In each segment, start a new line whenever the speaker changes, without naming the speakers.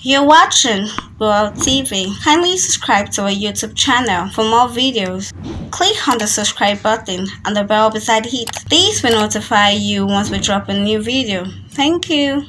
You're watching World TV. Kindly subscribe to our YouTube channel for more videos. Click on the subscribe button and the bell beside it. These will notify you once we drop a new video. Thank you.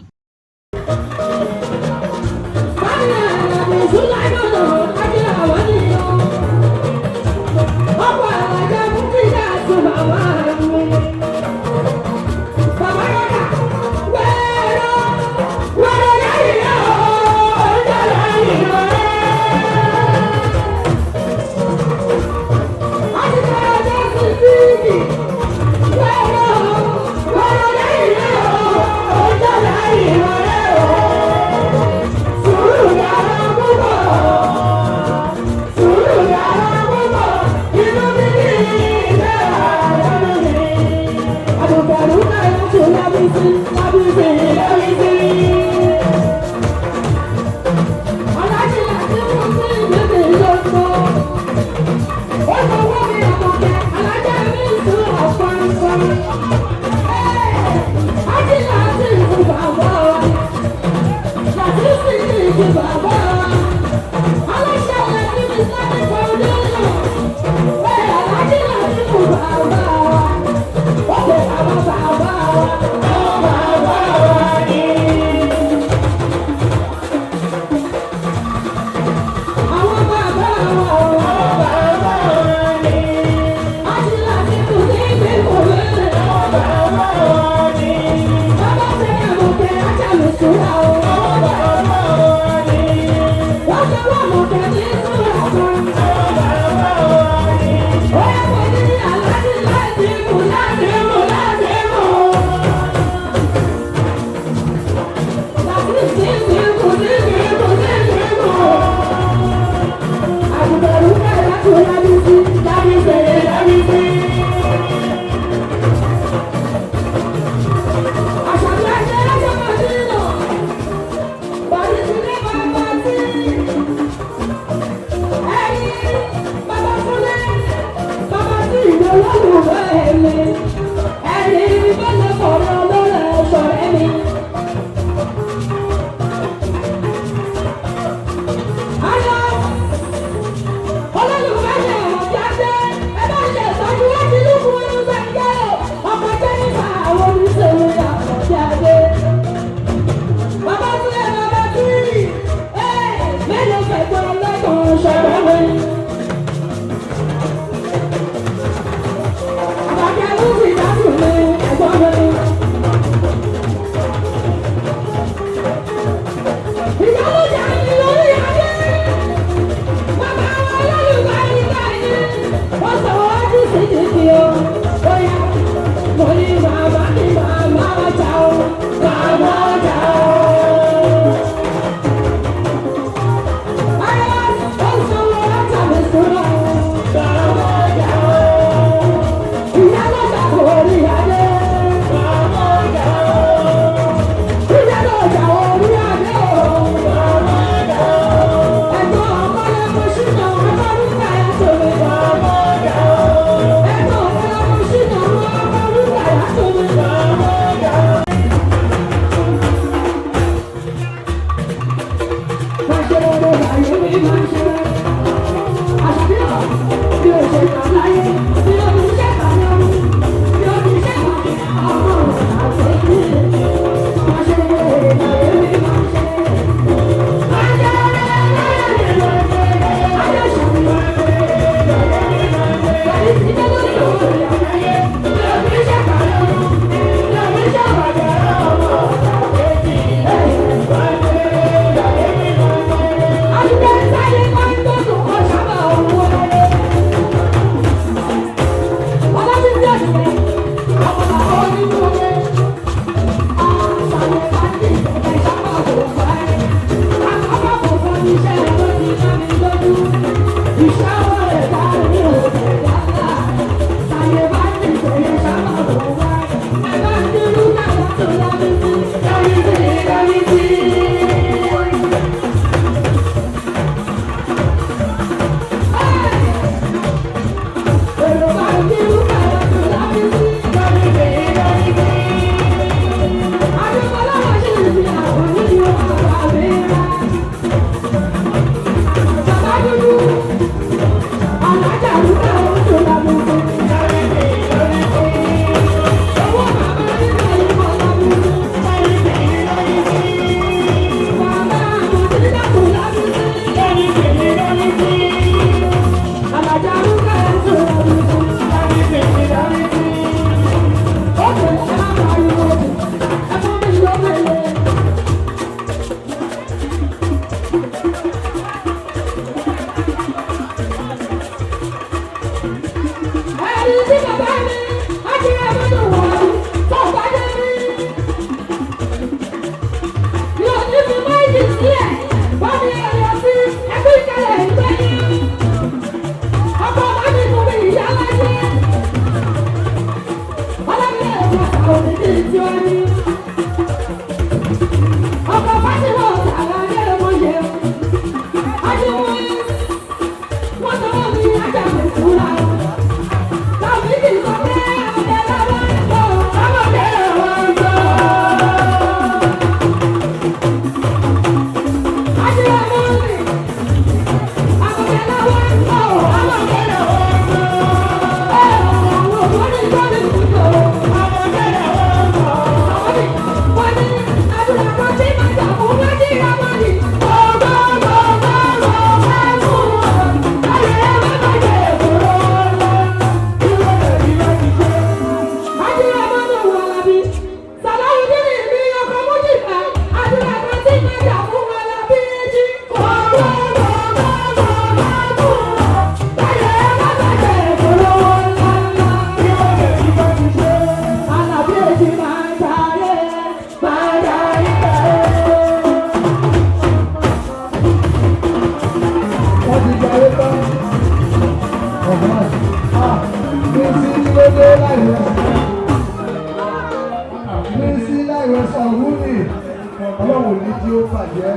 bàjẹ́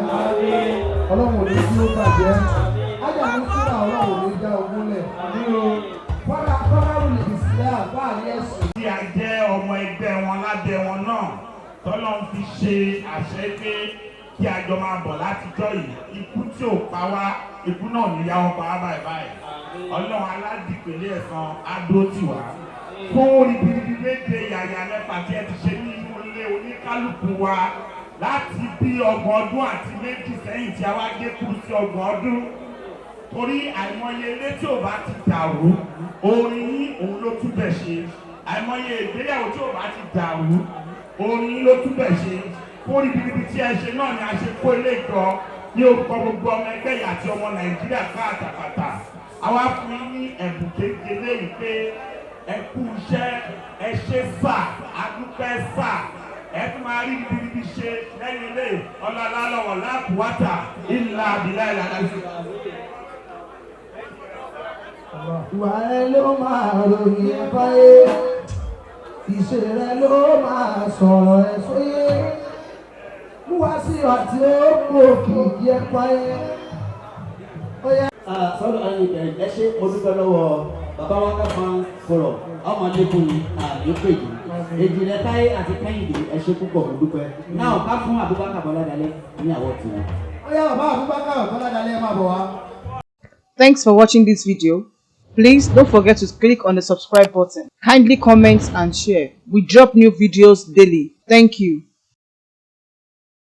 ọlọ́run ò ní jí ó bàjẹ́ ájà ní síra ọlọ́run ò ní já ogún lẹ̀ kọ́ra wùlì ìsìlẹ̀ àbáàrí ẹ̀sìn.
Tí a jẹ́ ọmọ ẹgbẹ́ wọn lábẹ́ wọn náà tọ́lọ́run fi ṣe àṣẹ pé kí a jọ máa bọ̀ látijọ́ yìí ikú tí ò pa wá ikú náà ní yá wọn pa wá báyìí ọlọ́run aládìpẹ̀lẹ̀ ẹ̀san adó tì wá fún ribiribi méje yàyà mẹ́fà tí ẹ ti ṣe ní inú ilé oníkálukú wa láti bí 30 ọdún àti méjì sẹ́yìn tí a wá gé kúrú sí 30 ọdún torí àìmọye ilé tí ò bá ti dàrú orin yín òun ló túbẹ̀ ṣe àìmọye ìgbéyàwó tí ò bá ti dàrú orin yín ló túbẹ̀ ṣe fún ribiribi tí ẹ ṣe náà ni a ṣe kó ilé ìjọ ní orúkọ gbogbo ọmọ ẹgbẹ́ yìí àti ọmọ Nàìjíríà káàtàkàtà àwa fún yín ní ẹ̀bùn kékeré yìí pé ẹ kú iṣẹ́ ẹ ṣe sà adúpẹ́ sà ẹ tún máa rí ribiribi ṣe lẹ́yìn ilé ọlọ́lá lọ́wọ́ láàpùwátà ìlà àbílà ìlànà ìṣẹ́.
Ìwà rẹ ló máa ròyìn ẹ báyé, ìṣe rẹ ló máa sọ̀rọ̀ ẹ sóyè. Mú wá sí àti ó kú òkìkí ẹ báyé.
Sọ́dọ̀ ayélujára ẹ ṣe mo dúpẹ́ lọ́wọ́ bàbá wa ká máa ń sọ̀rọ̀ ọmọ lẹ́kùn àyọ̀pẹ̀jì Èjìrẹ́ Táyé àti Kẹ́hìndé ẹ ṣe púpọ̀ mo dúpẹ́. Náà ká fún Abubakar Bọ́ládalẹ́ ní àwọ̀ tiwọn.
Ó yá bàbá Abubakar Bọ́ládalẹ́ máa bọ̀ wá.
Thanks for watching this video. Please don't forget to click on the subscribe button. Kindly comment and share. We drop new videos daily. Thank you.